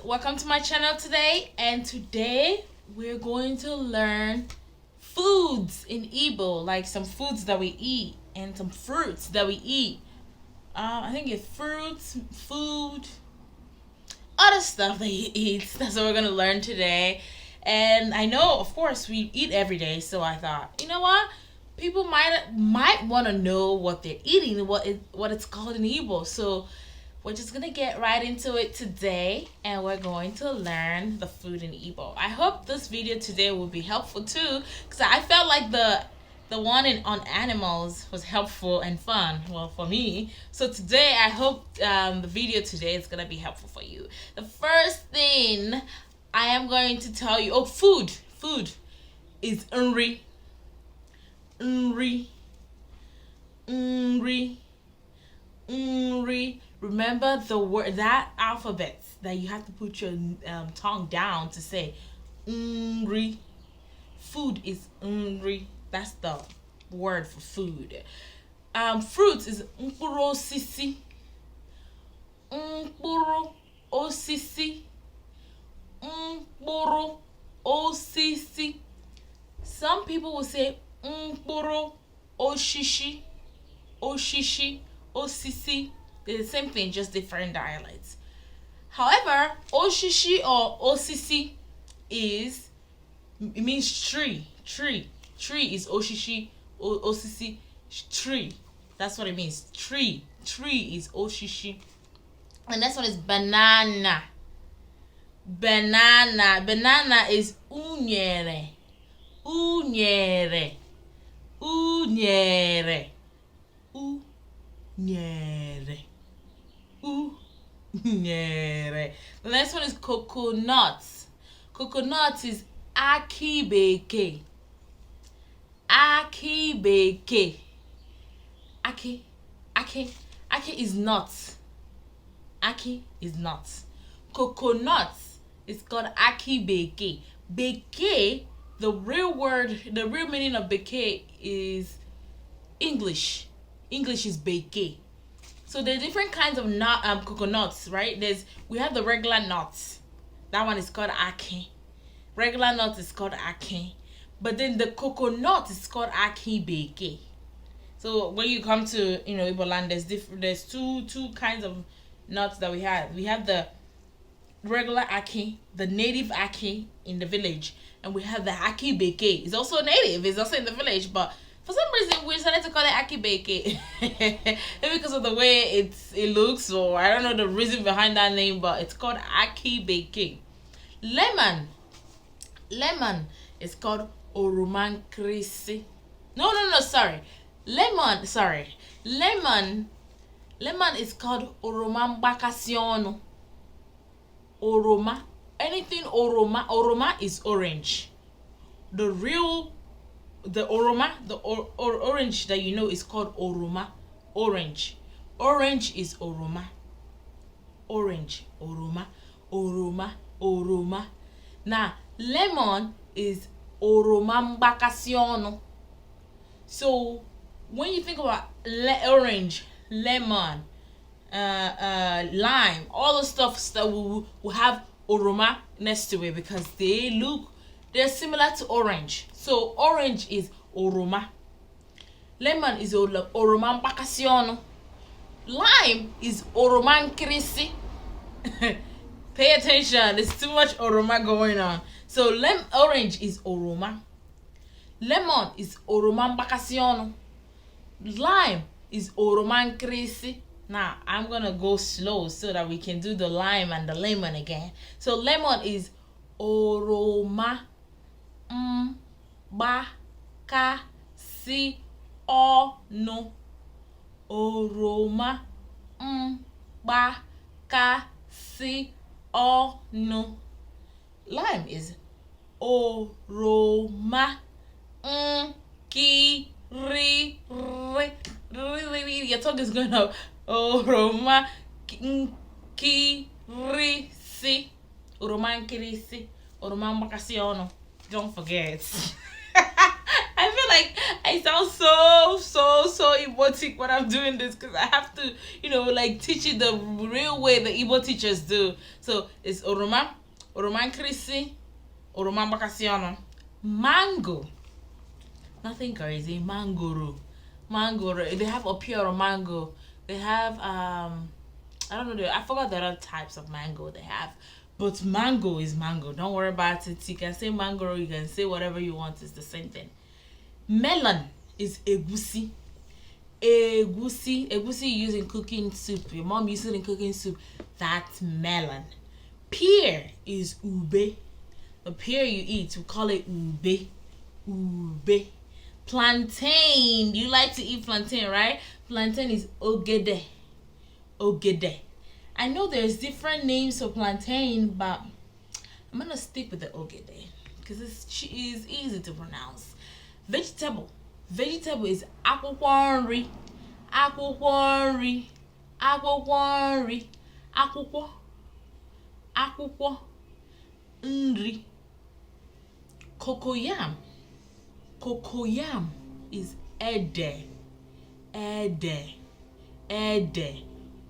welcome to my channel today, and today we're going to learn foods in Igbo, like some foods that we eat and some fruits that we eat. I think it's fruits, food, other stuff that you eat. That's what we're gonna learn today. And I know, of course, we eat every day, so I thought, you know what? People might want to know what they're eating, what it's called in Igbo. So we're just gonna get right into it today, and we're going to learn the food in Igbo. I hope this video today will be helpful too, because I felt like the one on animals was helpful and fun, well, for me. So today I hope the video today is gonna be helpful for you. The first thing I am going to tell you, food is Nri. Remember the word, that alphabet that you have to put your tongue down to say Nri. Food is Nri. That's the word for food. Fruit is Nkpuru Osisi. Nkpuru Osisi. Nkpuru Osisi. Some people will say Nkpuru Oshishi. Oshishi. Osisi. They're the same thing, just different dialects. However, Oshishi or Osisi it means tree. Tree is Oshishi, Osisi, tree. That's what it means. Tree is Oshishi. And next one is banana. Banana is Unere. Unere. The next one is coconut. Coconut is Aki Bekee. Aki Bekee. Aki is nuts. Aki is nuts. Coconut is called Aki Bekee. Bekee, the real meaning of Bekee is English. English is Bekee. So there are different kinds of coconuts, right? We have the regular nuts. That one is called Aki. Regular nuts is called Aki. But then the coconut is called Aki Bekee. So when you come to Igbo land, there's two kinds of nuts that we have. We have the regular Aki, the native Aki in the village, and we have the Aki Bekee. It's also native. It's also in the village, but for some reason we decided to call it Aki Bekee. Maybe because of the way it looks, or I don't know the reason behind that name, but it's called Aki Bekee. Lemon is called Oroma Nkirisi. No, sorry. Lemon is called Oroma Ngbakasi. Oroma. Anything Oroma. Oroma is orange. The Oroma, orange that you know is called Oroma. Orange is Oroma. Orange, Oroma. Now, lemon is Oroma Ngbakasi. So, when you think about orange, lemon, lime, all the stuff that will have Oroma next to it, because they're similar to orange. So orange is Oroma. Lemon is Oroma Ngbakasi. Lime is Oroma Nkirisi. Pay attention, there's too much Oroma going on. So orange is Oroma. Lemon is Oroma Ngbakasi. Lime is Oroma Nkirisi. Now I'm gonna go slow so that we can do the lime and the lemon again. So lemon is Oroma Ngbakasi. Oroma Ngbakasi. Lime is Oroma Nkirisi. Your tongue is going up. Oroma Nkirisi. Oroma Ngbakasi. Don't forget. I feel like I sound so emotic when I'm doing this because I have to, like teach it the real way the Igbo teachers do. So it's Oroma, Nkirisi, Oroma Ngbakasi, mango. Nothing crazy. Mangoro. They have a pure mango. They have I don't know. I forgot the other types of mango they have. But mango is mango. Don't worry about it. You can say Mangoro, you can say whatever you want. It's the same thing. Melon is Egusi. Egusi you use in cooking soup. Your mom uses it in cooking soup. That's melon. Pear is Ube. The pear you eat, we call it Ube. Ube. Plantain. You like to eat plantain, right? Plantain is Ogede. Ogede. I know there's different names for plantain, but I'm gonna stick with the Ogede because it's easy to pronounce. Vegetable is Akwukwo Nri, Akwukwo Nri. Cocoyam is Ede.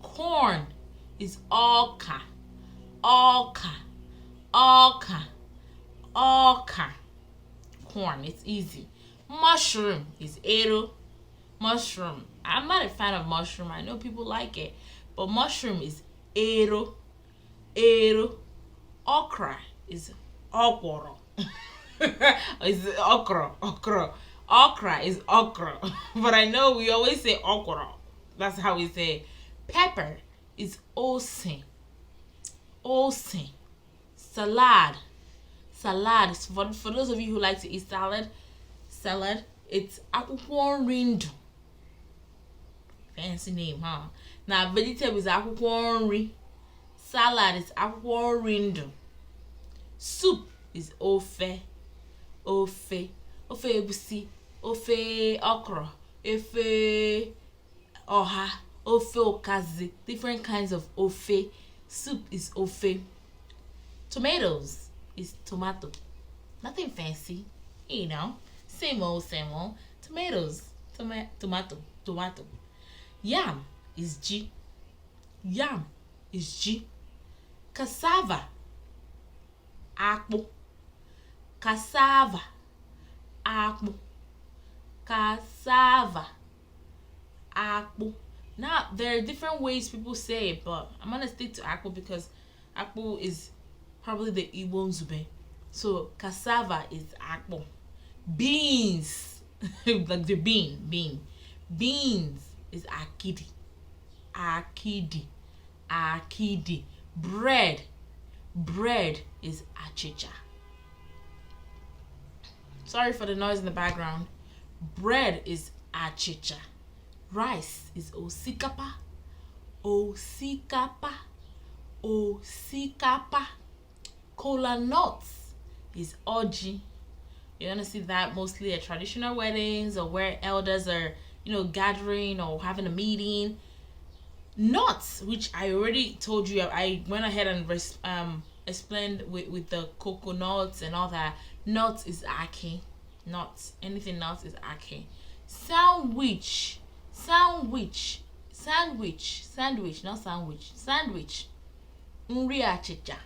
Corn is Okra. Corn, it's easy. Mushroom is Ero. Mushroom. I'm not a fan of mushroom. I know people like it, but mushroom is Ero. Okra is Okoro. It's okra. Okra is okra. But I know we always say okra. That's how we say it. Pepper is Osin. Salad is for those of you who like to eat salad, it's Akwukwo Nri. Fancy name, huh? Now vegetable is Akwukwo Nri. Salad is Akwukwo Nri. Soup is Ofe Egusi, Ofe Okra, Ofe Oha, Ofe Okazi. Different kinds of Ofe. Soup is Ofe. Tomatoes is tomato. Nothing fancy, same old. Tomatoes, tomato. Yam is Ji. Cassava Aku. Cassava Aku. Now there are different ways people say it, but I'm gonna stick to Aku because Aku is probably the Igbo Nzube. So cassava is Aku. Beans like the bean. Beans is Akidi. Bread is Achicha. Sorry for the noise in the background. Bread is Achicha. Rice is Osikapa. Kola Nut is Oji. You're gonna see that mostly at traditional weddings or where elders are, gathering or having a meeting. Nuts, which I already told you, I went ahead and explained with the coconuts and all that. Nuts is Aki. Nuts. Anything nuts is Aki. Sandwich, not sandwich. Sandwich. Nri Achicha.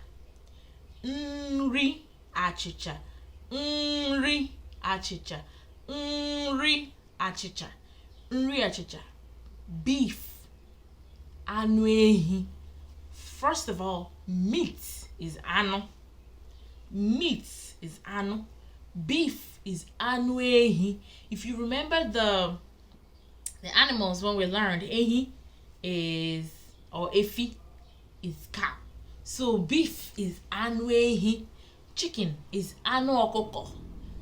Nri Achicha. Beef. Anu Ehi. First of all, meat is Anu. Beef is Anu Ehi. If you remember the animals when we learned, Ehi is, or Efi is cow. So beef is Anu Ehi. Chicken is Anu Okuko.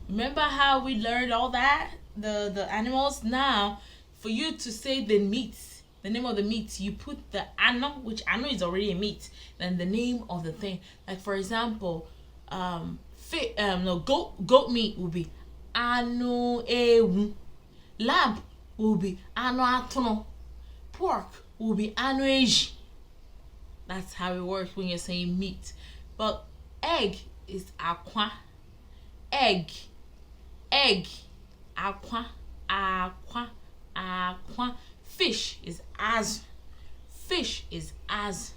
Remember how we learned all that? The animals. Now, for you to say the meat, the name of the meat, you put the Anu, which Anu is already a meat, then the name of the thing. Like for example, goat meat will be Anu Ewu. Lamb will be Anu Aturu. Pork will be Anu Ehi. That's how it works when you're saying meat. But egg is Akwa. Egg Akwa, Akwa, Akwa. Fish is as. Fish is as.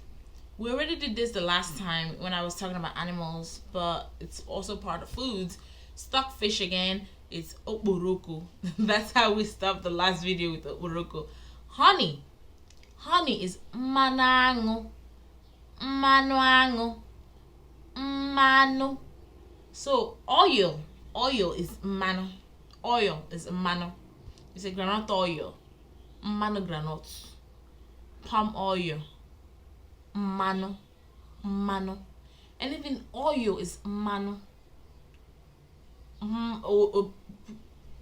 We already did this the last time when I was talking about animals, but it's also part of foods. Stockfish again, it's Okporoko. That's how we stopped the last video with Okporoko. Honey. Honey is Mmanu Anu. Mmanu Anu. Mmanu. So oil. Oil is Mmanu. Oil is Mmanu. You say granite oil. Mmanu granite. Palm oil. Mmanu. Mmanu. Anything oil is Mmanu.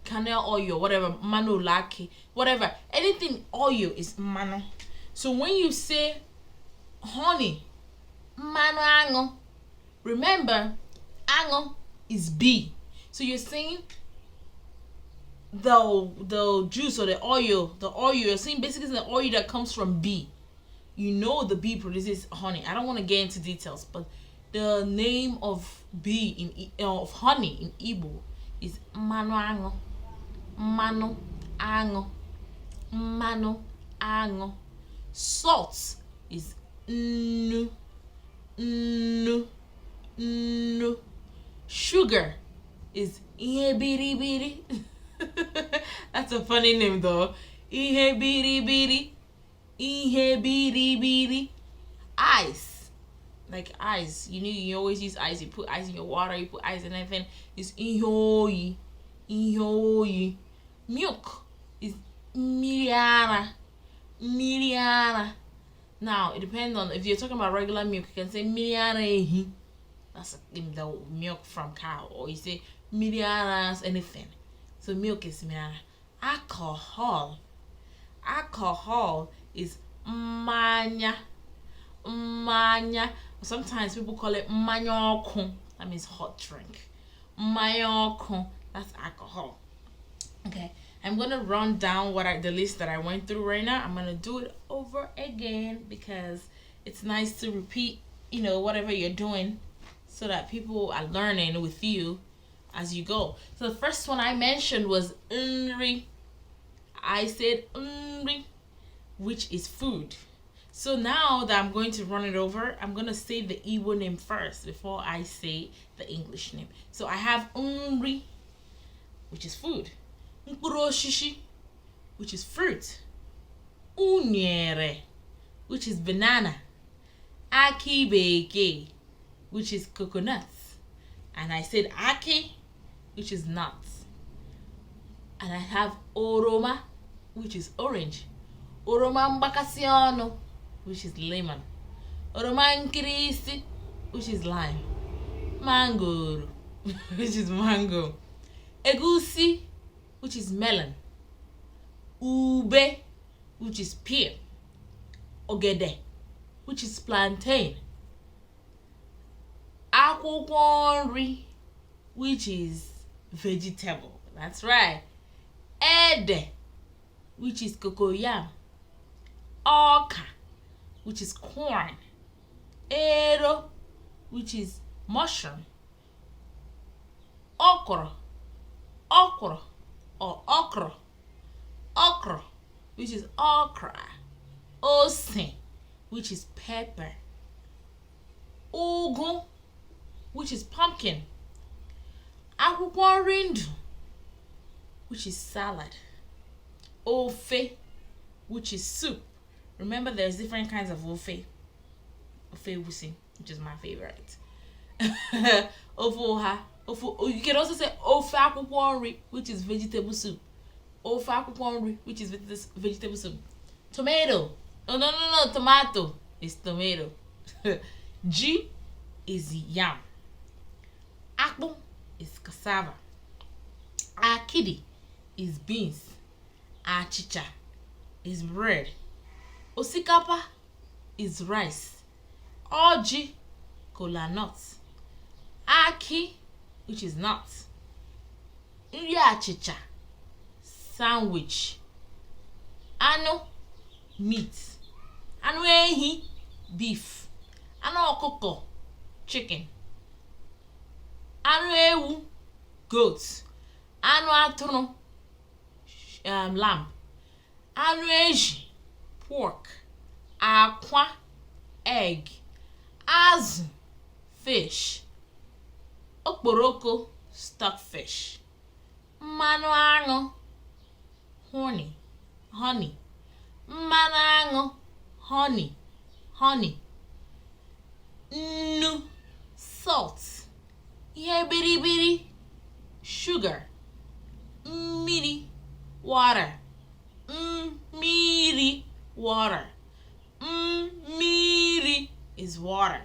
Canola oil, whatever. Mmanu laki, whatever. Anything oil is Mmanu. So when you say honey, Mmanu Anu, remember Anu is bee. So you're saying the juice or the oil you're saying basically the oil that comes from bee. You know the bee produces honey. I don't want to get into details, but the name of bee of honey in Igbo is Mmanu Anu. Mmanu Anu. Mmanu Anu. Salt is Nnu. Nnu. Nnu. Sugar is Ihe biri. That's a funny name though. Ihe biri. Ihe biri. Ice, like ice. You always use ice. You put ice in your water. You put ice in anything. It's Ihe Oyi. Ihe Oyi. Milk is Mmiri. Mmiri. Now it depends on if you're talking about regular milk. You can say Mmiri Ehi. That's the milk from cow, or you say Mmiri anything. So milk is Mmiri. Alcohol. Alcohol is mmanya. Mmanya. Sometimes people call it mmanya oku. That means hot drink. Mmanya oku. That's alcohol. Okay, I'm gonna run down the list that I went through right now. I'm gonna do it over again because it's nice to repeat, whatever you're doing, so that people are learning with you as you go. So the first one I mentioned was Nri. I said Nri, which is food. So now that I'm going to run it over, I'm going to say the Igbo name first before I say the English name. So I have Nri, which is food. Nkpuru, which is fruit. Unere, which is banana. Aki Bekee, which is coconuts. And I said Aki, which is nuts. And I have Oroma, which is orange. Oroma Ngbakasi, which is lemon. Oroma Nkirisi, which is lime. Mangoro, which is mango. Egusi, which is melon. Ube, which is pear. Ogede, which is plantain. Akwukwo Nri, which is vegetable. That's right. Ede, which is cocoyam. Okra, which is corn. Ero, which is mushroom. Okra or okra. Okra, which is okra. Ose, which is pepper. Ugu, which is pumpkin. Akwukwo Nri, which is salad. Ofe, which is soup. Remember, there's different kinds of ofe. Ofe Egusi, which is my favorite. Ofe Oha. You can also say Ofe Akwukwo Nri, which is vegetable soup. Ofe Akwukwo Nri, which is vegetable soup. Tomato. No, tomato. It's tomato. Ji is yam. Akpu is cassava. Akidi is beans. Achicha is bread. Osikapa is rice. Oji, Kola Nut. Aki, which is nuts. Nri Achicha, sandwich. Anu, meat. Anu Ehi, beef. Anu Okuko, chicken. Anu Ewu, goat. Anu Aturu, lamb. Anu Ehi, pork. Akwa, egg. Azu, fish. Okporoko, stockfish. Mmanu Anu, honey. Mmanu Anu, honey. Nnu, salt. Ihe biri, sugar. Mmiri, water. Mmiri, water. Mmiri is water.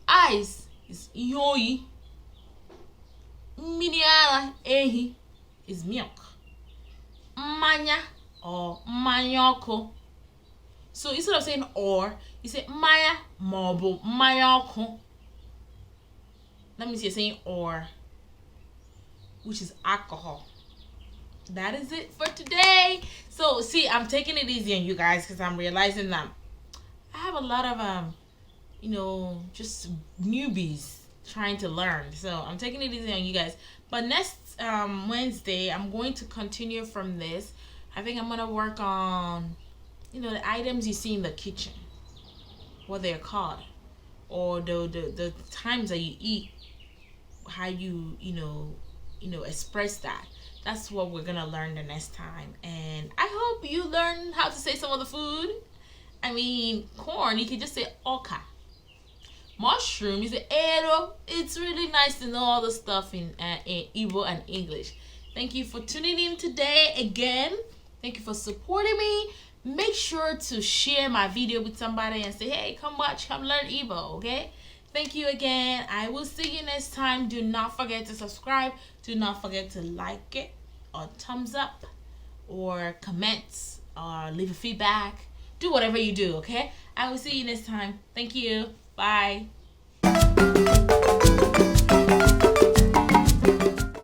Ice is Ihe Oyi. Mmiri Ehi is milk. Mmanya or mmanya oku. So instead of saying or, you say mmanya maọbụ mmanya oku. That means you're saying or, which is alcohol. That is it for today. So see, I'm taking it easy on you guys because I'm realizing that I have a lot of just newbies trying to learn. So I'm taking it easy on you guys. But next Wednesday, I'm going to continue from this. I think I'm gonna work on the items you see in the kitchen, what they're called, or the times that you eat, how you express that. That's what we're gonna learn the next time. And I hope you learn how to say some of the food. I mean, corn, you can just say oka. Mushroom, you say ero. It's really nice to know all the stuff in Igbo and English. Thank you for tuning in today again. Thank you for supporting me. Make sure to share my video with somebody and say, hey, come watch, come learn Igbo, okay? Thank you again. I will see you next time. Do not forget to subscribe. Do not forget to like it or thumbs up or comment or leave a feedback. Do whatever you do, okay? I will see you next time. Thank you. Bye.